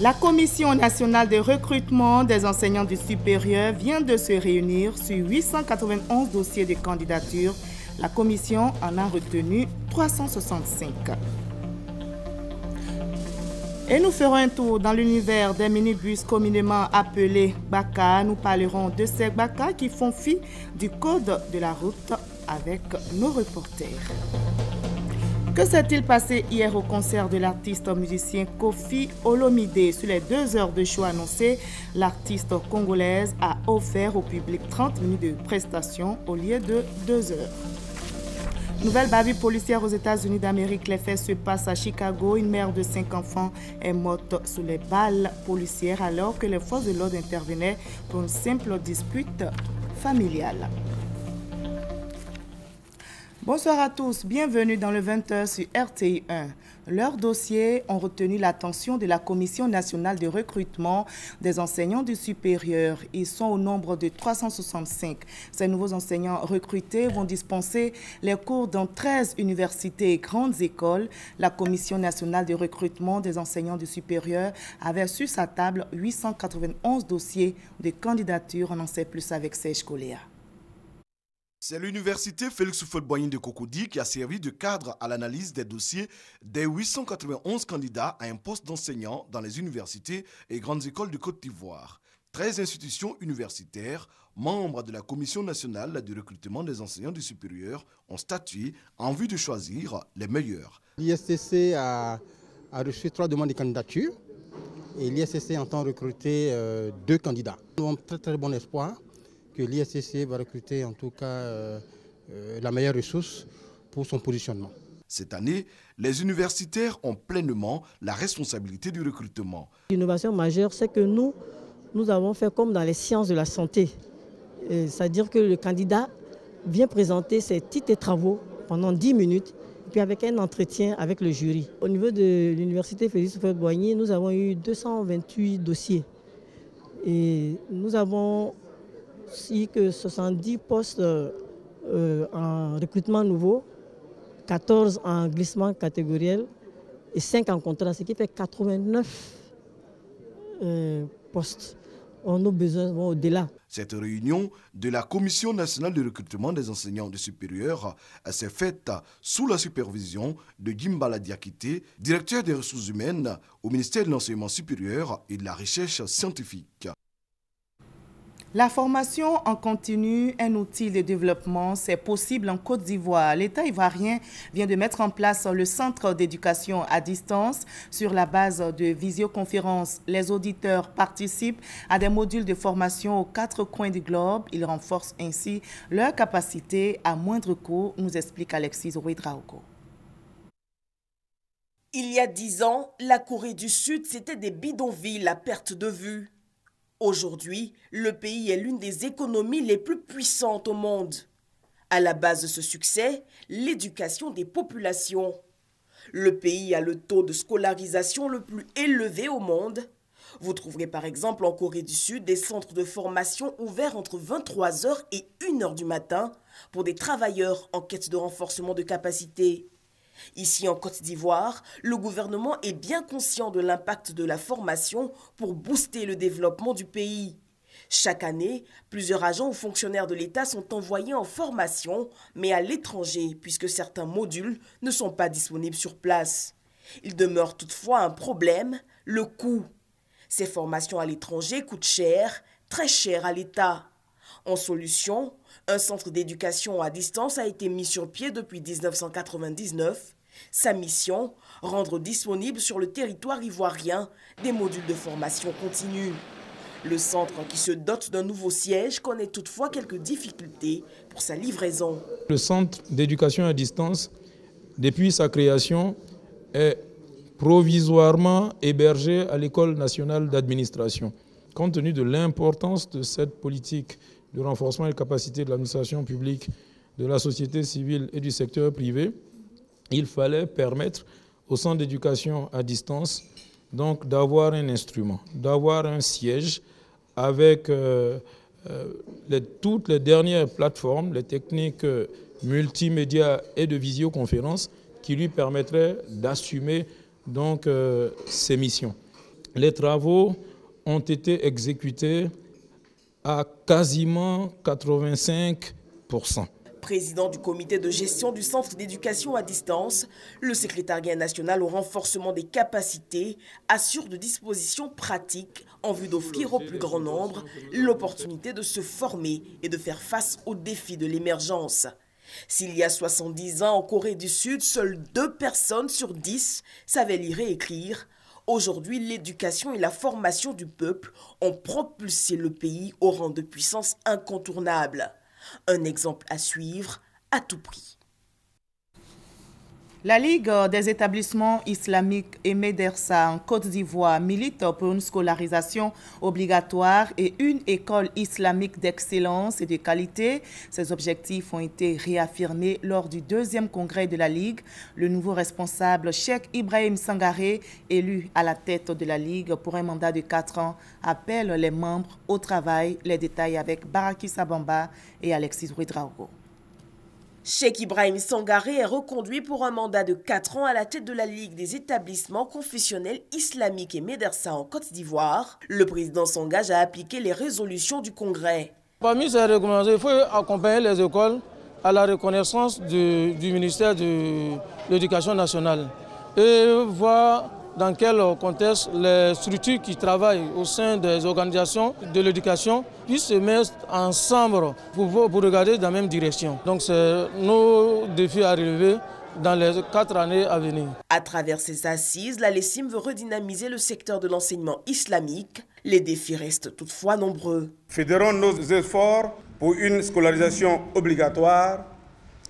La Commission nationale de recrutement des enseignants du supérieur vient de se réunir sur 891 dossiers de candidature. La Commission en a retenu 365. Et nous ferons un tour dans l'univers des minibus communément appelés Baka. Nous parlerons de ces Baka qui font fi du code de la route avec nos reporters. Que s'est-il passé hier au concert de l'artiste musicien Koffi Olomide? Sur les 2 heures de show annoncées, l'artiste congolaise a offert au public 30 minutes de prestation au lieu de 2 heures. Nouvelle bavure policière aux États-Unis d'Amérique. Les faits se passent à Chicago. Une mère de 5 enfants est morte sous les balles policières alors que les forces de l'ordre intervenaient pour une simple dispute familiale. Bonsoir à tous, bienvenue dans le 20h sur RTI 1. Leurs dossiers ont retenu l'attention de la Commission nationale de recrutement des enseignants du supérieur. Ils sont au nombre de 365. Ces nouveaux enseignants recrutés vont dispenser les cours dans 13 universités et grandes écoles. La Commission nationale de recrutement des enseignants du supérieur avait sur sa table 891 dossiers de candidature. On en sait plus avec Serge Coléa. C'est l'université Félix Houphouët-Boigny de Cocody qui a servi de cadre à l'analyse des dossiers des 891 candidats à un poste d'enseignant dans les universités et grandes écoles de Côte d'Ivoire. 13 institutions universitaires, membres de la Commission nationale de recrutement des enseignants du supérieur, ont statué en vue de choisir les meilleurs. L'ISCC a reçu 3 demandes de candidature et l'ISCC entend recruter 2 candidats. Nous avons très bon espoir que l'ISCC va recruter en tout cas la meilleure ressource pour son positionnement. Cette année, les universitaires ont pleinement la responsabilité du recrutement. L'innovation majeure, c'est que nous avons fait comme dans les sciences de la santé. C'est-à-dire que le candidat vient présenter ses titres et travaux pendant 10 minutes, puis avec un entretien avec le jury. Au niveau de l'université Félix Houphouët-Boigny, nous avons eu 228 dossiers. Et nous avons aussi que 70 postes en recrutement nouveau, 14 en glissement catégoriel et 5 en contrat, ce qui fait 89 postes. Nos besoins vont au-delà. Cette réunion de la Commission nationale de recrutement des enseignants du supérieur s'est faite sous la supervision de Gimbala Diakité, directeur des ressources humaines au ministère de l'enseignement supérieur et de la recherche scientifique. La formation en continu, un outil de développement, c'est possible en Côte d'Ivoire. L'État ivoirien vient de mettre en place le centre d'éducation à distance sur la base de visioconférences. Les auditeurs participent à des modules de formation aux 4 coins du globe. Ils renforcent ainsi leur capacité à moindre coût, nous explique Alexis Ouedraogo. Il y a 10 ans, la Corée du Sud, c'était des bidonvilles à perte de vue. Aujourd'hui, le pays est l'une des économies les plus puissantes au monde. À la base de ce succès, l'éducation des populations. Le pays a le taux de scolarisation le plus élevé au monde. Vous trouverez par exemple en Corée du Sud des centres de formation ouverts entre 23h et 1h du matin pour des travailleurs en quête de renforcement de capacité. Ici en Côte d'Ivoire, le gouvernement est bien conscient de l'impact de la formation pour booster le développement du pays. Chaque année, plusieurs agents ou fonctionnaires de l'État sont envoyés en formation, mais à l'étranger, puisque certains modules ne sont pas disponibles sur place. Il demeure toutefois un problème, le coût. Ces formations à l'étranger coûtent cher, très cher à l'État. En solution, un centre d'éducation à distance a été mis sur pied depuis 1999. Sa mission, rendre disponibles sur le territoire ivoirien des modules de formation continue. Le centre, qui se dote d'un nouveau siège, connaît toutefois quelques difficultés pour sa livraison. Le centre d'éducation à distance, depuis sa création, est provisoirement hébergé à l'École nationale d'administration. Compte tenu de l'importance de cette politique de renforcement des capacités de l'administration publique, de la société civile et du secteur privé, il fallait permettre au centre d'éducation à distance donc d'avoir un instrument, d'avoir un siège avec toutes les dernières plateformes, les techniques multimédia et de visioconférence qui lui permettraient d'assumer donc ses missions. les travaux ont été exécutés à quasiment 85%. Président du comité de gestion du centre d'éducation à distance, le secrétariat national au renforcement des capacités assure de dispositions pratiques en vue d'offrir au plus grand nombre l'opportunité de se former et de faire face aux défis de l'émergence. S'il y a 70 ans en Corée du Sud, seules 2 personnes sur 10 savaient lire et écrire. Aujourd'hui, l'éducation et la formation du peuple ont propulsé le pays au rang de puissance incontournable. Un exemple à suivre à tout prix. La Ligue des établissements islamiques et Médersa en Côte d'Ivoire milite pour une scolarisation obligatoire et une école islamique d'excellence et de qualité. Ces objectifs ont été réaffirmés lors du 2e congrès de la Ligue. Le nouveau responsable, Cheikh Ibrahim Sangaré, élu à la tête de la Ligue pour un mandat de 4 ans, appelle les membres au travail. Les détails avec Baraki Sabamba et Alexis Ouedraogo. Cheikh Ibrahim Sangaré est reconduit pour un mandat de 4 ans à la tête de la Ligue des établissements confessionnels islamiques et Médersa en Côte d'Ivoire. Le président s'engage à appliquer les résolutions du Congrès. Parmi ces recommandations, il faut accompagner les écoles à la reconnaissance du ministère de l'Éducation nationale et voir dans quel contexte les structures qui travaillent au sein des organisations de l'éducation puissent se mettre ensemble pour regarder dans la même direction. Donc c'est nos défis à relever dans les 4 années à venir. À travers ces assises, la LESIM veut redynamiser le secteur de l'enseignement islamique. Les défis restent toutefois nombreux. Fédérons nos efforts pour une scolarisation obligatoire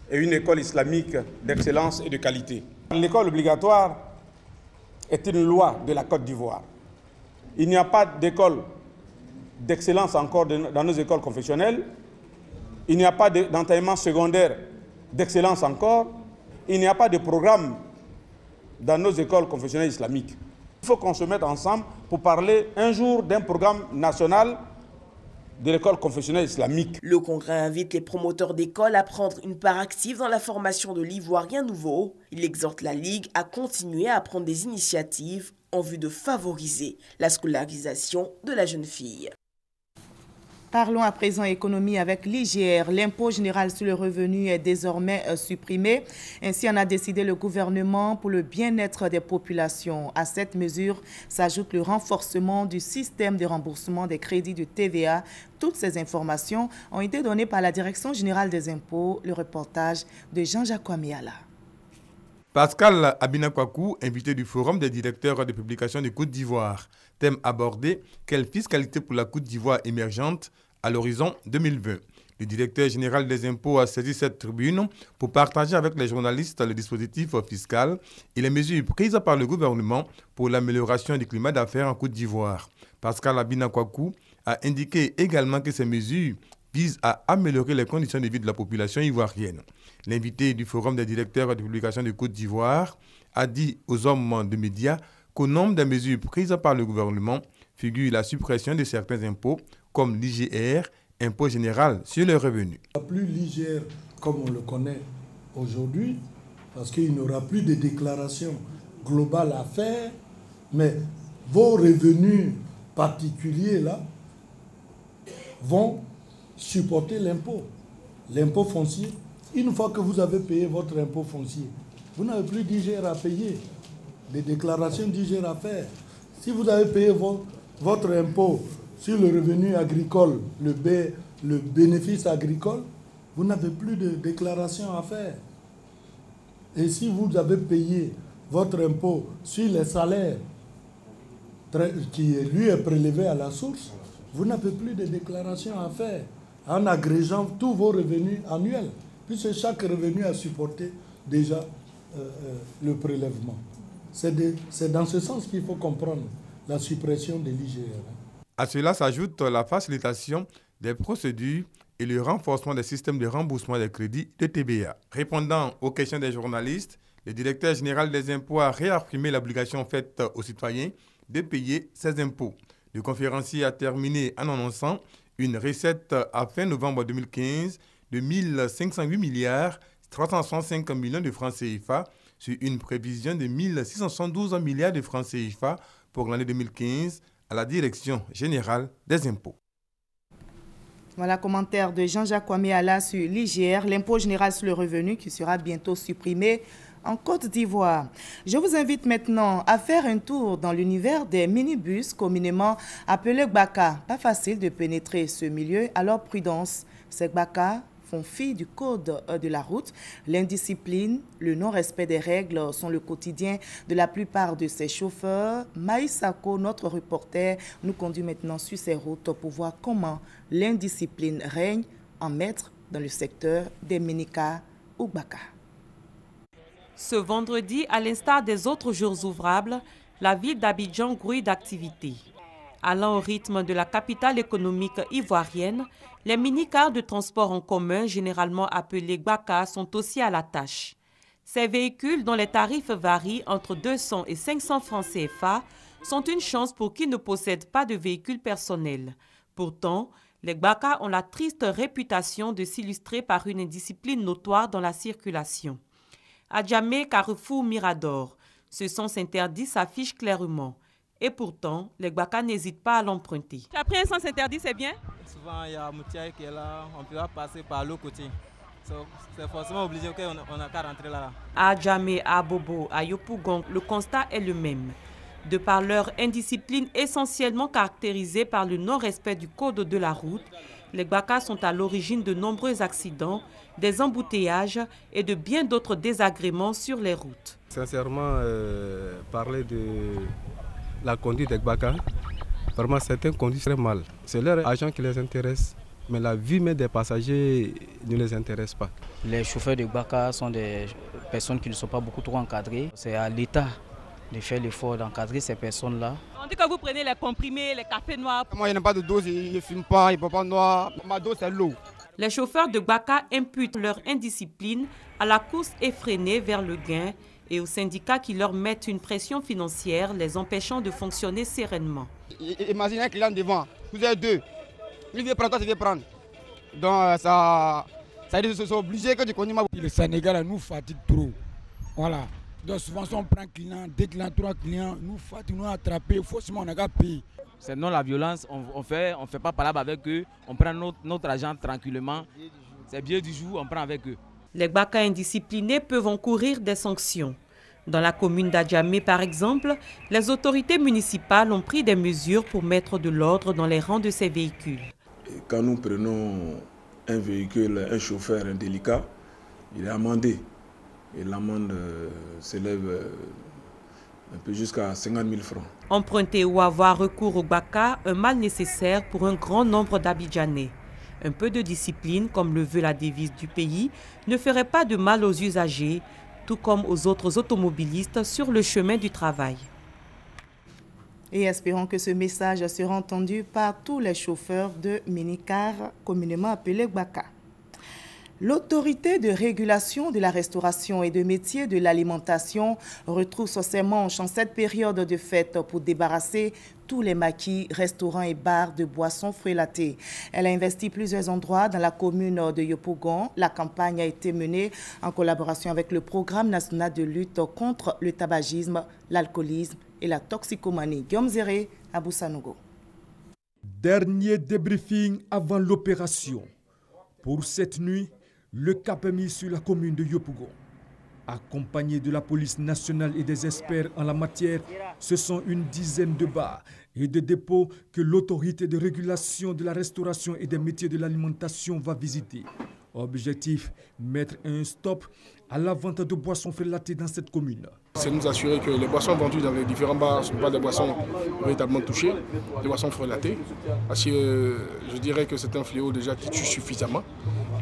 et une école islamique d'excellence et de qualité. L'école obligatoire est une loi de la Côte d'Ivoire. Il n'y a pas d'école d'excellence encore dans nos écoles confessionnelles. Il n'y a pas d'enseignement secondaire d'excellence encore. Il n'y a pas de programme dans nos écoles confessionnelles islamiques. Il faut qu'on se mette ensemble pour parler un jour d'un programme national de l'école confessionnelle islamique. Le Congrès invite les promoteurs d'écoles à prendre une part active dans la formation de l'Ivoirien nouveau. Il exhorte la Ligue à continuer à prendre des initiatives en vue de favoriser la scolarisation de la jeune fille. Parlons à présent économie avec l'IGR. L'impôt général sur le revenu est désormais supprimé. Ainsi en a décidé le gouvernement pour le bien-être des populations. À cette mesure s'ajoute le renforcement du système de remboursement des crédits de TVA. Toutes ces informations ont été données par la Direction générale des impôts. Le reportage de Jean-Jacques Amiala. Pascal Abinakwakou, invité du Forum des directeurs de publication de Côte d'Ivoire. Thème abordé, quelle fiscalité pour la Côte d'Ivoire émergente à l'horizon 2020. Le directeur général des impôts a saisi cette tribune pour partager avec les journalistes le dispositif fiscal et les mesures prises par le gouvernement pour l'amélioration du climat d'affaires en Côte d'Ivoire. Pascal Abinakwakou a indiqué également que ces mesures visent à améliorer les conditions de vie de la population ivoirienne. L'invité du Forum des directeurs de publication de Côte d'Ivoire a dit aux hommes de médias qu'au nombre des mesures prises par le gouvernement figure la suppression de certains impôts comme l'IGR, impôt général sur les revenus. Il n'y aura plus l'IGR comme on le connaît aujourd'hui parce qu'il n'y aura plus de déclaration globale à faire, mais vos revenus particuliers là vont supporter l'impôt foncier. Une fois que vous avez payé votre impôt foncier, vous n'avez plus d'IGR à payer, des déclarations d'IGR à faire. Si vous avez payé votre impôt sur le revenu agricole, le bénéfice agricole, vous n'avez plus de déclaration à faire. Et si vous avez payé votre impôt sur les salaires, qui lui est prélevé à la source, vous n'avez plus de déclaration à faire en agrégeant tous vos revenus annuels, puisque chaque revenu a supporté déjà le prélèvement. C'est dans ce sens qu'il faut comprendre la suppression de l'IGR. À cela s'ajoute la facilitation des procédures et le renforcement des systèmes de remboursement des crédits de TVA. Répondant aux questions des journalistes, le directeur général des impôts a réaffirmé l'obligation faite aux citoyens de payer ses impôts. Le conférencier a terminé en annonçant une recette à fin novembre 2015 de 1508 milliards 365 millions de francs CFA sur une prévision de 1672 milliards de francs CFA pour l'année 2015 à la Direction générale des impôts. Voilà, commentaire de Jean-Jacques Kwame-Ala sur l'IGR, l'impôt général sur le revenu qui sera bientôt supprimé en Côte d'Ivoire. Je vous invite maintenant à faire un tour dans l'univers des minibus communément appelés Gbaka. Pas facile de pénétrer ce milieu, alors prudence. Ces Gbaka font fi du code de la route. L'indiscipline, le non-respect des règles sont le quotidien de la plupart de ces chauffeurs. Maïsako, notre reporter, nous conduit maintenant sur ces routes pour voir comment l'indiscipline règne en maître dans le secteur des minicars ou Gbaka. Ce vendredi, à l'instar des autres jours ouvrables, la ville d'Abidjan grouille d'activités. Allant au rythme de la capitale économique ivoirienne, les mini-cars de transport en commun, généralement appelés Gbaka, sont aussi à la tâche. Ces véhicules, dont les tarifs varient entre 200 et 500 francs CFA, sont une chance pour qui ne possèdent pas de véhicule personnel. Pourtant, les Gbaka ont la triste réputation de s'illustrer par une indiscipline notoire dans la circulation. À Djamé, Carrefour, Mirador, ce sens interdit s'affiche clairement. Et pourtant, les Gbaka n'hésitent pas à l'emprunter. Après un sens interdit, c'est bien? Souvent, il y un moutier qui est là, on peut passer par l'autre côté. C'est forcément obligé qu'on n'a qu'à rentrer là. À Djamé, à Bobo, à Yopougon, le constat est le même. De par leur indiscipline essentiellement caractérisée par le non-respect du code de la route, les Gbaka sont à l'origine de nombreux accidents, des embouteillages et de bien d'autres désagréments sur les routes. Sincèrement, parler de la conduite des Gbaka, vraiment certains conduisent très mal. C'est leur argent qui les intéresse, mais la vie même des passagers ne les intéresse pas. Les chauffeurs de Gbaka sont des personnes qui ne sont pas beaucoup trop encadrées. C'est à l'État de faire l'effort d'encadrer ces personnes-là. On dit que vous prenez les comprimés, les cafés noirs. Moi, il n'y a pas de dose, ils ne fument pas, ils ne boivent pas noir. Ma dose, c'est l'eau. Les chauffeurs de Gbaka imputent leur indiscipline à la course effrénée vers le gain et aux syndicats qui leur mettent une pression financière, les empêchant de fonctionner sereinement. Imaginez un client devant, vous êtes deux. Il veut prendre, toi, tu veux prendre. Donc, ça dit que c'est obligé que tu connais ma... Le Sénégal nous fatigue trop. Voilà. Donc souvent, si on prend un client, 2 clients, 3 clients, nous fatigue, nous attraper, forcément on a qu'à payer. C'est non la violence, on fait pas palabre avec eux, on prend notre argent tranquillement. C'est bien du jour, on prend avec eux. Les Gbaka indisciplinés peuvent encourir des sanctions. Dans la commune d'Adjamé, par exemple, les autorités municipales ont pris des mesures pour mettre de l'ordre dans les rangs de ces véhicules. Quand nous prenons un véhicule, un chauffeur indélicat, il est amendé. Et l'amende s'élève un peu jusqu'à 50 000 francs. Emprunter ou avoir recours au Gbaka, un mal nécessaire pour un grand nombre d'Abidjanais. Un peu de discipline, comme le veut la devise du pays, ne ferait pas de mal aux usagers, tout comme aux autres automobilistes sur le chemin du travail. Et espérons que ce message sera entendu par tous les chauffeurs de minicars communément appelés Gbaka. L'autorité de régulation de la restauration et de métiers de l'alimentation retrousse ses manches en cette période de fête pour débarrasser tous les maquis, restaurants et bars de boissons frélatées. Elle a investi plusieurs endroits dans la commune de Yopougon. La campagne a été menée en collaboration avec le Programme national de lutte contre le tabagisme, l'alcoolisme et la toxicomanie. Guillaume Zéré, à Boussanogo. Dernier débriefing avant l'opération. Pour cette nuit, le cap est mis sur la commune de Yopougon. Accompagné de la police nationale et des experts en la matière, ce sont une dizaine de bars et de dépôts que l'autorité de régulation de la restauration et des métiers de l'alimentation va visiter. Objectif, mettre un stop à la vente de boissons frélatées dans cette commune. C'est nous assurer que les boissons vendues dans les différents bars ne sont pas des boissons véritablement touchées, des boissons frélatées. Parce que je dirais que c'est un fléau déjà qui tue suffisamment.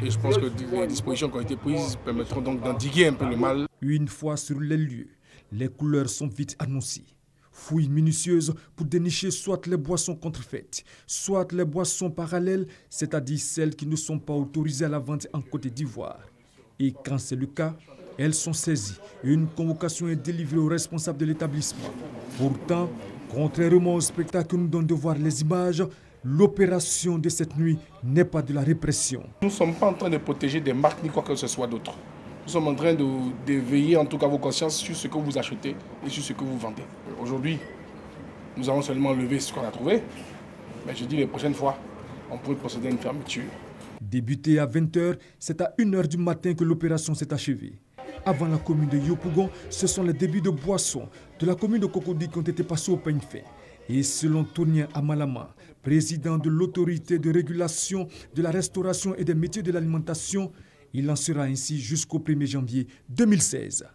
Et je pense que les dispositions qui ont été prises permettront donc d'endiguer un peu le mal. Une fois sur les lieux, les couleurs sont vite annoncées. Fouilles minutieuses pour dénicher soit les boissons contrefaites, soit les boissons parallèles, c'est-à-dire celles qui ne sont pas autorisées à la vente en Côte d'Ivoire. Et quand c'est le cas, elles sont saisies et une convocation est délivrée aux responsables de l'établissement. Pourtant, contrairement au spectacle que nous donne de voir les images, l'opération de cette nuit n'est pas de la répression. Nous ne sommes pas en train de protéger des marques ni quoi que ce soit d'autre. Nous sommes en train de veiller en tout cas vos consciences sur ce que vous achetez et sur ce que vous vendez. Aujourd'hui, nous avons seulement levé ce qu'on a trouvé. Mais je dis les prochaines fois, on pourrait procéder à une fermeture. Débuté à 20h, c'est à 1h du matin que l'opération s'est achevée. Avant la commune de Yopougon, ce sont les débits de boissons de la commune de Cocody qui ont été passés au peigne fin. Et selon Tournia Amalama, président de l'autorité de régulation de la restauration et des métiers de l'alimentation, il en sera ainsi jusqu'au 1er janvier 2016.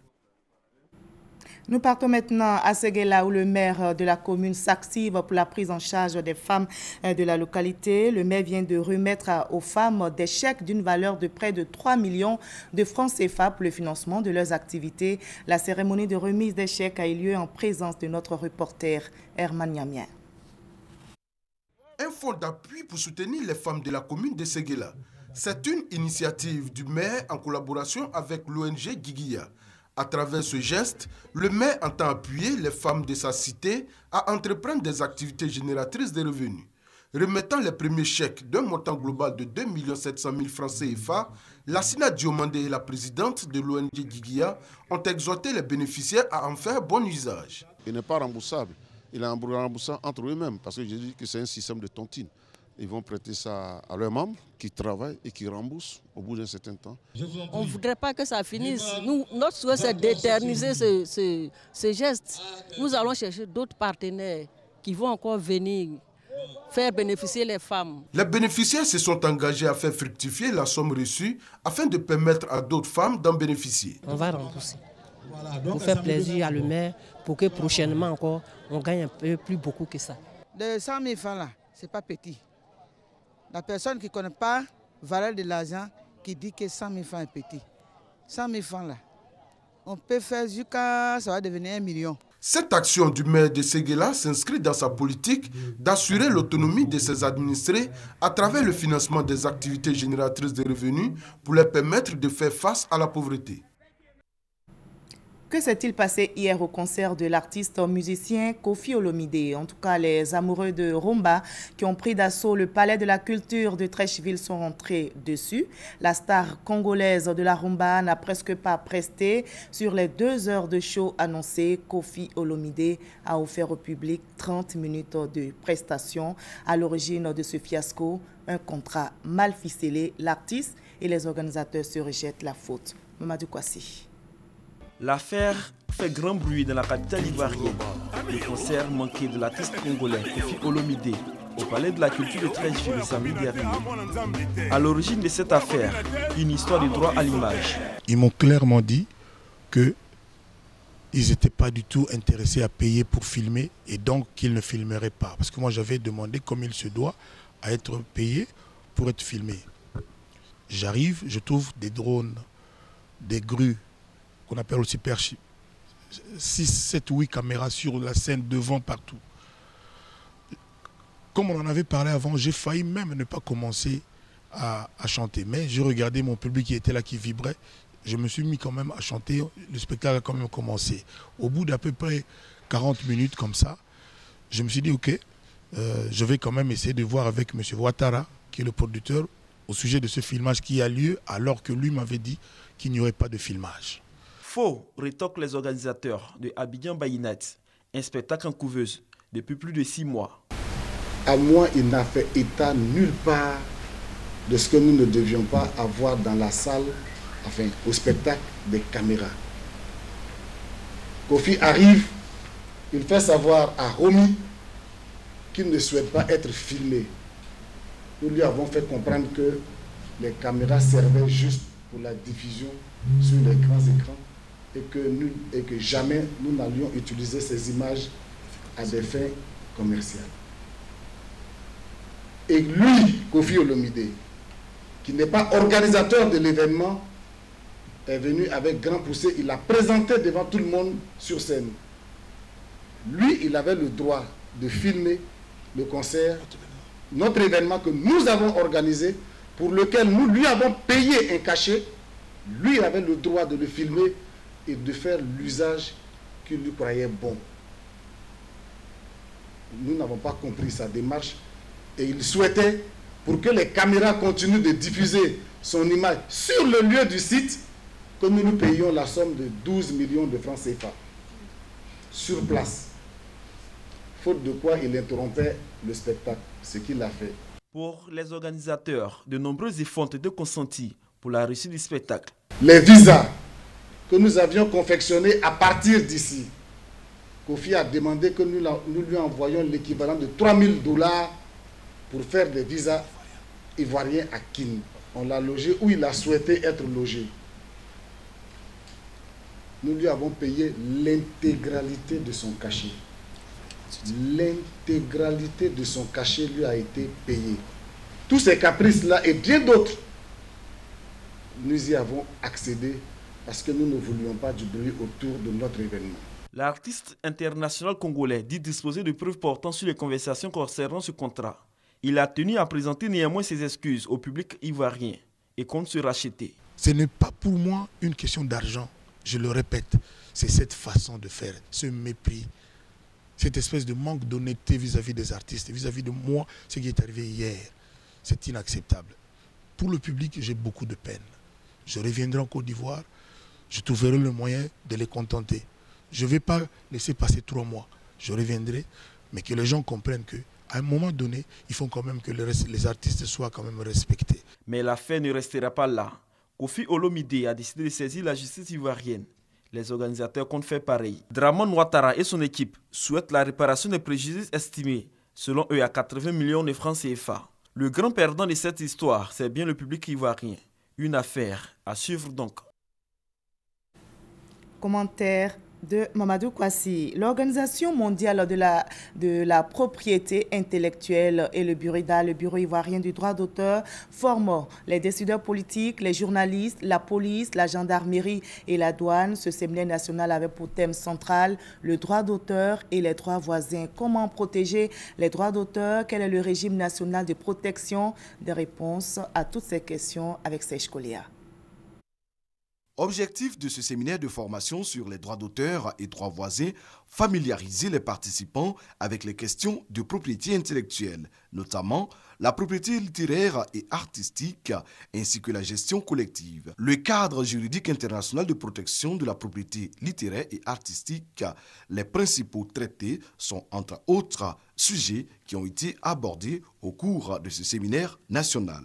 Nous partons maintenant à Séguéla où le maire de la commune s'active pour la prise en charge des femmes de la localité. Le maire vient de remettre aux femmes des chèques d'une valeur de près de 3 millions de francs CFA pour le financement de leurs activités. La cérémonie de remise des chèques a eu lieu en présence de notre reporter Herman Niamien. Un fonds d'appui pour soutenir les femmes de la commune de Séguéla. C'est une initiative du maire en collaboration avec l'ONG Guiguia. À travers ce geste, le maire entend appuyer les femmes de sa cité à entreprendre des activités génératrices de revenus. Remettant les premiers chèques d'un montant global de 2 700 000 francs CFA, Lassina Diomandé et la présidente de l'ONG Guiguia ont exhorté les bénéficiaires à en faire bon usage. Il n'est pas remboursable, il est remboursable entre eux-mêmes parce que je dis que c'est un système de tontine. Ils vont prêter ça à leurs membres qui travaillent et qui remboursent au bout d'un certain temps. On ne voudrait pas que ça finisse. Notre souhait, c'est d'éterniser ce geste. Nous allons chercher d'autres partenaires qui vont encore venir faire bénéficier les femmes. Les bénéficiaires se sont engagés à faire fructifier la somme reçue afin de permettre à d'autres femmes d'en bénéficier. On va rembourser pour faire plaisir à le maire, pour que prochainement encore, on gagne un peu plus beaucoup que ça. De 100 000 francs là, ce n'est pas petit. La personne qui ne connaît pas la valeur de l'argent, qui dit que 100 000 francs est petit. 100 000 francs là, on peut faire jusqu'à ça va devenir 1 million. Cette action du maire de Séguéla s'inscrit dans sa politique d'assurer l'autonomie de ses administrés à travers le financement des activités génératrices de revenus pour leur permettre de faire face à la pauvreté. Que s'est-il passé hier au concert de l'artiste musicien Kofi Olomide? En tout cas, les amoureux de rumba qui ont pris d'assaut le palais de la culture de Treichville sont rentrés dessus. La star congolaise de la rumba n'a presque pas presté. Sur les 2 heures de show annoncées, Kofi Olomide a offert au public 30 minutes de prestation. À l'origine de ce fiasco, un contrat mal ficelé. L'artiste et les organisateurs se rejettent la faute. Mamadou Kwasi. L'affaire fait grand bruit dans la capitale ivoirienne. Le concert manqué de l'artiste congolais Kofi Olomide au palais de la culture de Treichville samedi dernier. À l'origine de cette affaire, une histoire de droit à l'image. Ils m'ont clairement dit qu'ils n'étaient pas du tout intéressés à payer pour filmer et donc qu'ils ne filmeraient pas. Parce que moi j'avais demandé, comme il se doit, à être payé pour être filmé. J'arrive, je trouve des drones, des grues, qu'on appelle aussi perche, 6, 7, 8 caméras sur la scène, devant, partout. Comme on en avait parlé avant, j'ai failli même ne pas commencer à chanter. Mais je regardais mon public qui était là, qui vibrait. Je me suis mis quand même à chanter. Le spectacle a quand même commencé. Au bout d'à peu près 40 minutes comme ça, je me suis dit, ok, je vais quand même essayer de voir avec M. Ouattara, qui est le producteur, au sujet de ce filmage qui a lieu, alors que lui m'avait dit qu'il n'y aurait pas de filmage. Faux, rétorquent les organisateurs de Abidjan by Night, un spectacle en couveuse depuis plus de 6 mois. À moi, il n'a fait état nulle part de ce que nous ne devions pas avoir dans la salle, enfin au spectacle, des caméras. Kofi arrive, il fait savoir à Romy qu'il ne souhaite pas être filmé. Nous lui avons fait comprendre que les caméras servaient juste pour la diffusion sur les grands écrans et que jamais nous n'allions utiliser ces images à des fins commerciales. Et lui, Kofi Olomide, qui n'est pas organisateur de l'événement, est venu avec grand poussé, il l'a présenté devant tout le monde sur scène. Lui, il avait le droit de filmer le concert, notre événement que nous avons organisé, pour lequel nous lui avons payé un cachet. Lui, il avait le droit de le filmer et de faire l'usage qu'il lui croyait bon. Nous n'avons pas compris sa démarche et il souhaitait, pour que les caméras continuent de diffuser son image sur le lieu du site, que nous nous payions la somme de 12 millions de francs CFA sur place. faute de quoi il interrompait le spectacle, ce qu'il a fait. Pour les organisateurs, de nombreux efforts ont été consentis pour la réussite du spectacle. Les visas que nous avions confectionnés à partir d'ici, Kofi a demandé que nous lui envoyions l'équivalent de 3000 $ pour faire des visas ivoiriens à Kin. On l'a logé où il a souhaité être logé. Nous lui avons payé l'intégralité de son cachet. L'intégralité de son cachet lui a été payée. Tous ces caprices-là et bien d'autres, nous y avons accédé parce que nous ne voulions pas du bruit autour de notre événement. L'artiste international congolais dit disposer de preuves portant sur les conversations concernant ce contrat. Il a tenu à présenter néanmoins ses excuses au public ivoirien et compte se racheter. Ce n'est pas pour moi une question d'argent, je le répète. C'est cette façon de faire, ce mépris, cette espèce de manque d'honnêteté vis-à-vis des artistes, vis-à-vis de moi, ce qui est arrivé hier. C'est inacceptable. Pour le public, j'ai beaucoup de peine. Je reviendrai en Côte d'Ivoire, je trouverai le moyen de les contenter. Je ne vais pas laisser passer 3 mois. Je reviendrai, mais que les gens comprennent qu'à un moment donné, il faut quand même que les artistes soient quand même respectés. Mais l'affaire ne restera pas là. Kofi Olomide a décidé de saisir la justice ivoirienne. Les organisateurs comptent faire pareil. Dramane Ouattara et son équipe souhaitent la réparation des préjudices estimés, selon eux, à 80 millions de francs CFA. Le grand perdant de cette histoire, c'est bien le public ivoirien. Une affaire à suivre donc. Commentaire de Mamadou Kwasi. L'Organisation mondiale de la propriété intellectuelle et le Bureau ivoirien du droit d'auteur forment les décideurs politiques, les journalistes, la police, la gendarmerie et la douane. Ce séminaire national avait pour thème central le droit d'auteur et les droits voisins. Comment protéger les droits d'auteur? Quel est le régime national de protection? Des réponses à toutes ces questions avec Serge Kolia. Objectif de ce séminaire de formation sur les droits d'auteur et droits voisins, familiariser les participants avec les questions de propriété intellectuelle, notamment la propriété littéraire et artistique, ainsi que la gestion collective. Le cadre juridique international de protection de la propriété littéraire et artistique, les principaux traités sont entre autres sujets qui ont été abordés au cours de ce séminaire national.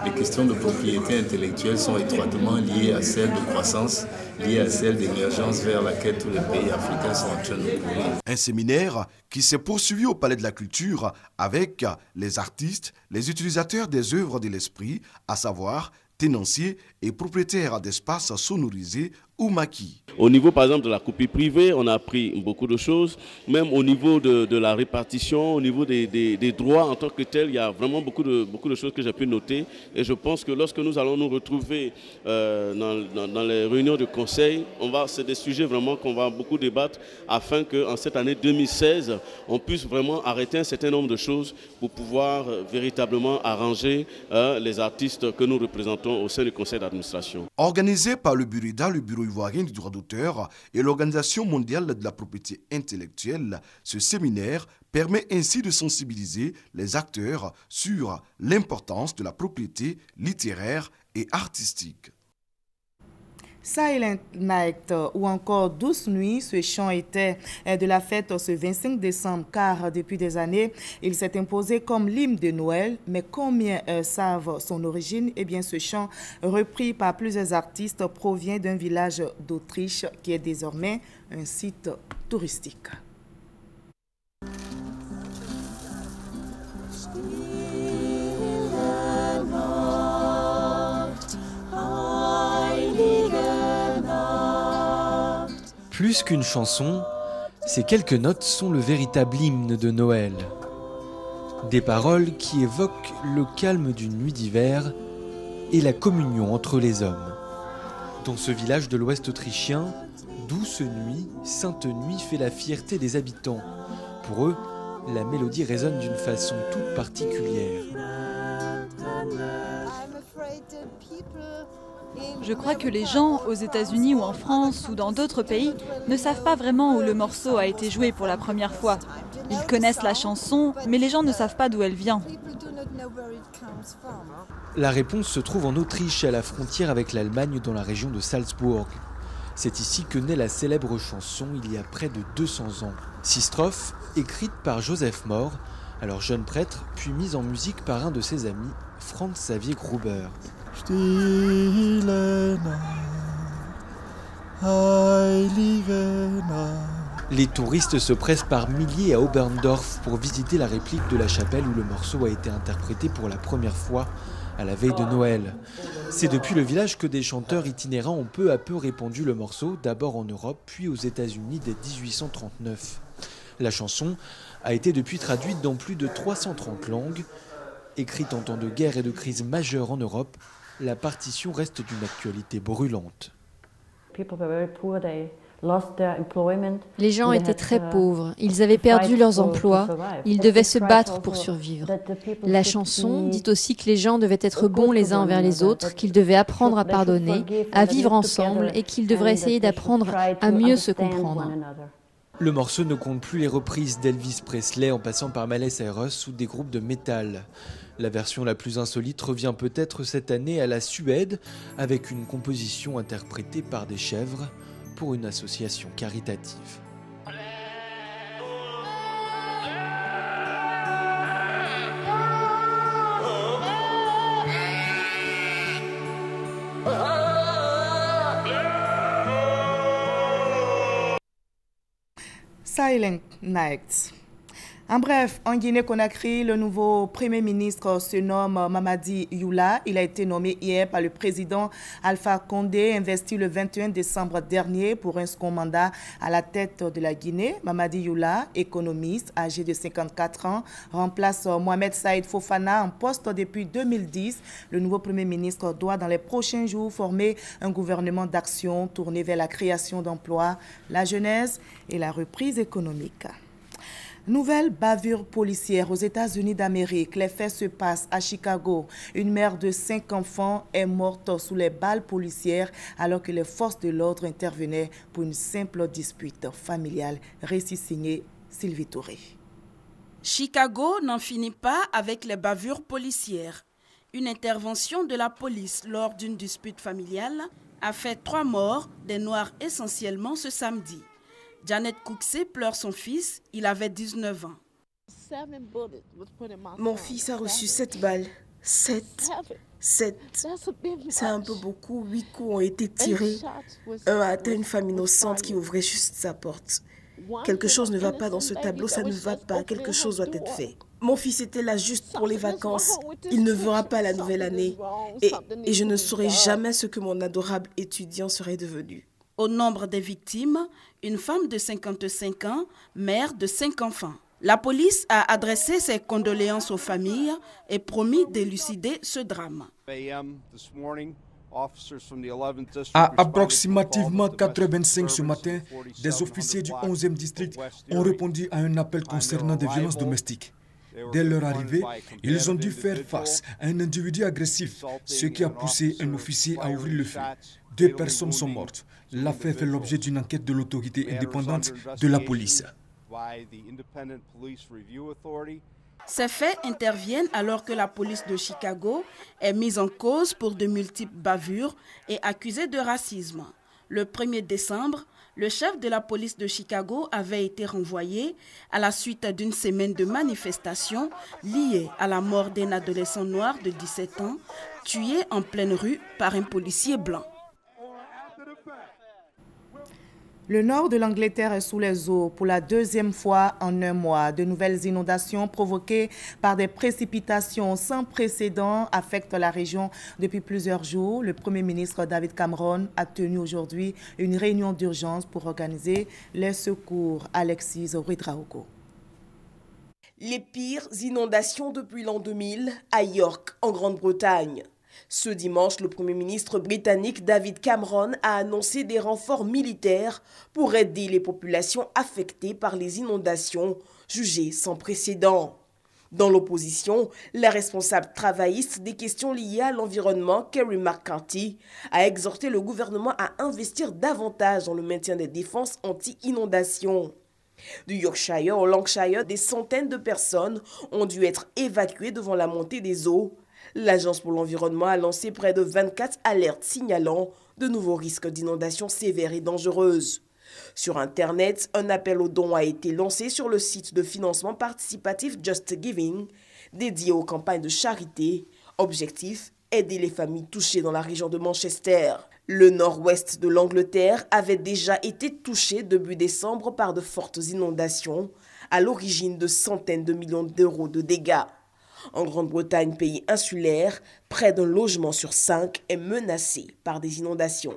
Les questions de propriété intellectuelle sont étroitement liées à celles de croissance, liées à celles d'émergence vers laquelle tous les pays africains sont en train de courir. Un séminaire qui s'est poursuivi au Palais de la Culture avec les artistes, les utilisateurs des œuvres de l'esprit, à savoir tenanciers et propriétaires d'espaces sonorisés ou maquis. Au niveau par exemple de la copie privée, on a appris beaucoup de choses, même au niveau de la répartition, au niveau des droits en tant que tel, il y a vraiment beaucoup de choses que j'ai pu noter et je pense que lorsque nous allons nous retrouver dans les réunions de conseil, c'est des sujets vraiment qu'on va beaucoup débattre afin qu'en cette année 2016, on puisse vraiment arrêter un certain nombre de choses pour pouvoir véritablement arranger les artistes que nous représentons au sein du conseil d'administration. Organisé par le Burida, le Bureau ivoirien du droit d'auteur et l'Organisation mondiale de la propriété intellectuelle, ce séminaire permet ainsi de sensibiliser les acteurs sur l'importance de la propriété littéraire et artistique. Silent Night ou encore Douce Nuit, ce chant était de la fête ce 25 décembre car depuis des années, il s'est imposé comme l'hymne de Noël. Mais combien savent son origine? Eh bien, ce chant, repris par plusieurs artistes, provient d'un village d'Autriche qui est désormais un site touristique. Plus qu'une chanson, ces quelques notes sont le véritable hymne de Noël. Des paroles qui évoquent le calme d'une nuit d'hiver et la communion entre les hommes. Dans ce village de l'Ouest autrichien, Douce Nuit, Sainte Nuit fait la fierté des habitants. Pour eux, la mélodie résonne d'une façon toute particulière. Je crois que les gens, aux États-Unis ou en France ou dans d'autres pays, ne savent pas vraiment où le morceau a été joué pour la première fois. Ils connaissent la chanson, mais les gens ne savent pas d'où elle vient. La réponse se trouve en Autriche, à la frontière avec l'Allemagne, dans la région de Salzbourg. C'est ici que naît la célèbre chanson il y a près de 200 ans. 6 strophes, écrite par Joseph Mohr, alors jeune prêtre, puis mise en musique par un de ses amis, Franz Xavier Gruber. Les touristes se pressent par milliers à Oberndorf pour visiter la réplique de la chapelle où le morceau a été interprété pour la première fois à la veille de Noël. C'est depuis le village que des chanteurs itinérants ont peu à peu répandu le morceau, d'abord en Europe, puis aux États-Unis dès 1839. La chanson a été depuis traduite dans plus de 330 langues. Écrite en temps de guerre et de crise majeure en Europe, la partition reste d'une actualité brûlante. Les gens étaient très pauvres, ils avaient perdu leurs emplois, ils devaient se battre pour survivre. La chanson dit aussi que les gens devaient être bons les uns envers les autres, qu'ils devaient apprendre à pardonner, à vivre ensemble et qu'ils devraient essayer d'apprendre à mieux se comprendre. Le morceau ne compte plus les reprises d'Elvis Presley en passant par Miley Cyrus ou des groupes de métal. La version la plus insolite revient peut-être cette année à la Suède avec une composition interprétée par des chèvres pour une association caritative. Silent Night. En bref, en Guinée-Conakry, le nouveau Premier ministre se nomme Mamadi Youla. Il a été nommé hier par le président Alpha Condé, investi le 21 décembre dernier pour un second mandat à la tête de la Guinée. Mamadi Youla, économiste, âgé de 54 ans, remplace Mohamed Saïd Fofana en poste depuis 2010. Le nouveau Premier ministre doit dans les prochains jours former un gouvernement d'action tourné vers la création d'emplois, la jeunesse et la reprise économique. Nouvelle bavure policière aux États-Unis d'Amérique. Les faits se passent à Chicago. Une mère de 5 enfants est morte sous les balles policières alors que les forces de l'ordre intervenaient pour une simple dispute familiale. Récit signé Sylvie Touré. Chicago n'en finit pas avec les bavures policières. Une intervention de la police lors d'une dispute familiale a fait 3 morts, des Noirs essentiellement, ce samedi. Janet Cooksey pleure son fils, il avait 19 ans. Mon fils a reçu 7 balles. 7. C'est un peu beaucoup. 8 coups ont été tirés. Un a atteint une femme innocente qui ouvrait juste sa porte. Quelque chose ne va pas dans ce tableau, ça ne va pas. Quelque chose doit être fait. Mon fils était là juste pour les vacances. Il ne verra pas la nouvelle année. Et je ne saurais jamais ce que mon adorable étudiant serait devenu. Au nombre des victimes, une femme de 55 ans, mère de 5 enfants. La police a adressé ses condoléances aux familles et promis d'élucider ce drame. À approximativement 4h25 ce matin, des officiers du 11e district ont répondu à un appel concernant des violences domestiques. Dès leur arrivée, ils ont dû faire face à un individu agressif, ce qui a poussé un officier à ouvrir le feu. 2 personnes sont mortes. L'affaire fait l'objet d'une enquête de l'autorité indépendante de la police. Ces faits interviennent alors que la police de Chicago est mise en cause pour de multiples bavures et accusée de racisme. Le 1er décembre, le chef de la police de Chicago avait été renvoyé à la suite d'une semaine de manifestations liées à la mort d'un adolescent noir de 17 ans, tué en pleine rue par un policier blanc. Le nord de l'Angleterre est sous les eaux pour la 2e fois en un mois. De nouvelles inondations provoquées par des précipitations sans précédent affectent la région depuis plusieurs jours. Le Premier ministre David Cameron a tenu aujourd'hui une réunion d'urgence pour organiser les secours. Alexis Ouedraogo. Les pires inondations depuis l'an 2000 à York, en Grande-Bretagne. Ce dimanche, le Premier ministre britannique David Cameron a annoncé des renforts militaires pour aider les populations affectées par les inondations, jugées sans précédent. Dans l'opposition, la responsable travailliste des questions liées à l'environnement, Kerry McCarthy, a exhorté le gouvernement à investir davantage dans le maintien des défenses anti-inondations. Du Yorkshire au Lancashire, des centaines de personnes ont dû être évacuées devant la montée des eaux. L'Agence pour l'environnement a lancé près de 24 alertes signalant de nouveaux risques d'inondations sévères et dangereuses. Sur Internet, un appel aux dons a été lancé sur le site de financement participatif Just Giving, dédié aux campagnes de charité. Objectif, aider les familles touchées dans la région de Manchester. Le nord-ouest de l'Angleterre avait déjà été touché début décembre par de fortes inondations, à l'origine de centaines de millions d'euros de dégâts. En Grande-Bretagne, pays insulaire, près d'un logement sur 5 est menacé par des inondations.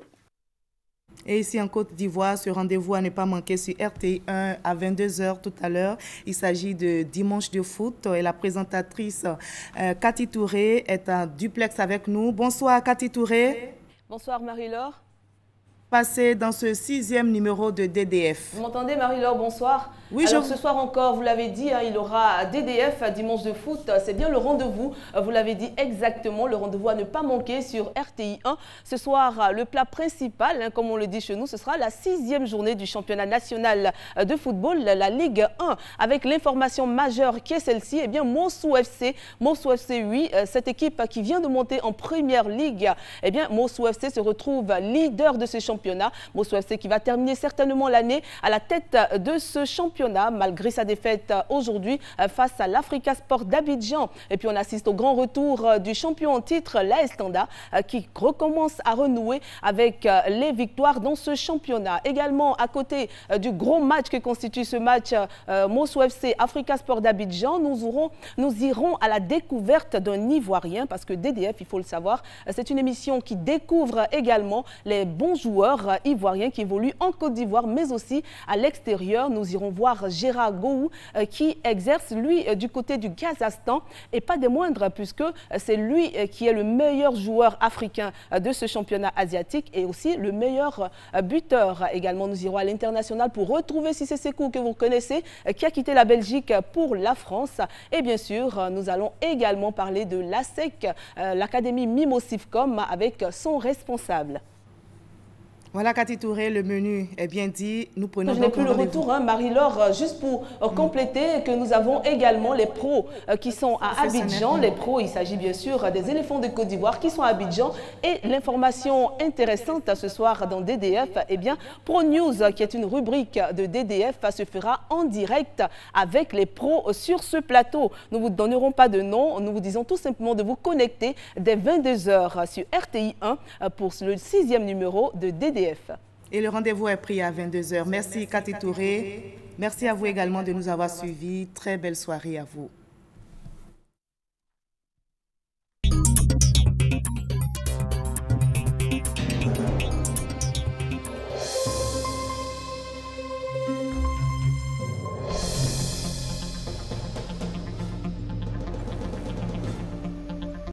Et ici en Côte d'Ivoire, ce rendez-vous à ne pas manquer sur RTI 1 à 22h tout à l'heure. Il s'agit de Dimanche de foot et la présentatrice Cathy Touré est en duplex avec nous. Bonsoir Cathy Touré. Bonsoir Marie-Laure. Passé dans ce 6e numéro de DDF. Vous m'entendez Marie-Laure, bonsoir. Oui, alors ce soir encore, vous l'avez dit, il y aura DDF, Dimanche de foot. C'est bien le rendez-vous, vous l'avez dit exactement, le rendez-vous à ne pas manquer sur RTI 1. Ce soir, le plat principal, comme on le dit chez nous, ce sera la 6e journée du championnat national de football, la Ligue 1. Avec l'information majeure qui est celle-ci, eh bien Mossou FC, oui, cette équipe qui vient de monter en première ligue, eh bien Mossou FC se retrouve leader de ce championnat. Mossou FC qui va terminer certainement l'année à la tête de ce championnat malgré sa défaite aujourd'hui face à l'Africa Sport d'Abidjan. Et puis on assiste au grand retour du champion en titre, l'AS Tanda, qui recommence à renouer avec les victoires dans ce championnat. Également à côté du gros match que constitue ce match Mossou FC Africa Sport d'Abidjan, nous irons à la découverte d'un Ivoirien parce que DDF, il faut le savoir, c'est une émission qui découvre également les bons joueurs ivoiriens qui évoluent en Côte d'Ivoire, mais aussi à l'extérieur. Nous irons voir Gérard Gou qui exerce, lui, du côté du Kazakhstan, et pas des moindres, puisque c'est lui qui est le meilleur joueur africain de ce championnat asiatique et aussi le meilleur buteur. Également, nous irons à l'international pour retrouver Cissé Sekou, que vous connaissez, qui a quitté la Belgique pour la France. Et bien sûr, nous allons également parler de l'ASEC, l'Académie Mimosifcom, avec son responsable. Voilà Cathy Touré, le menu est bien dit. Nous prenons Je n'ai plus le retour, hein, Marie-Laure, juste pour compléter que nous avons également les pros qui sont à Abidjan. Les pros, il s'agit bien sûr des éléphants de Côte d'Ivoire qui sont à Abidjan. Et l'information intéressante ce soir dans DDF, eh bien, Pro News, qui est une rubrique de DDF, se fera en direct avec les pros sur ce plateau. Nous ne vous donnerons pas de nom, nous vous disons tout simplement de vous connecter dès 22h sur RTI 1 pour le 6e numéro de DDF. Et le rendez-vous est pris à 22h. Merci Cathy Touré. Merci à vous également de nous avoir suivis. Très belle soirée à vous.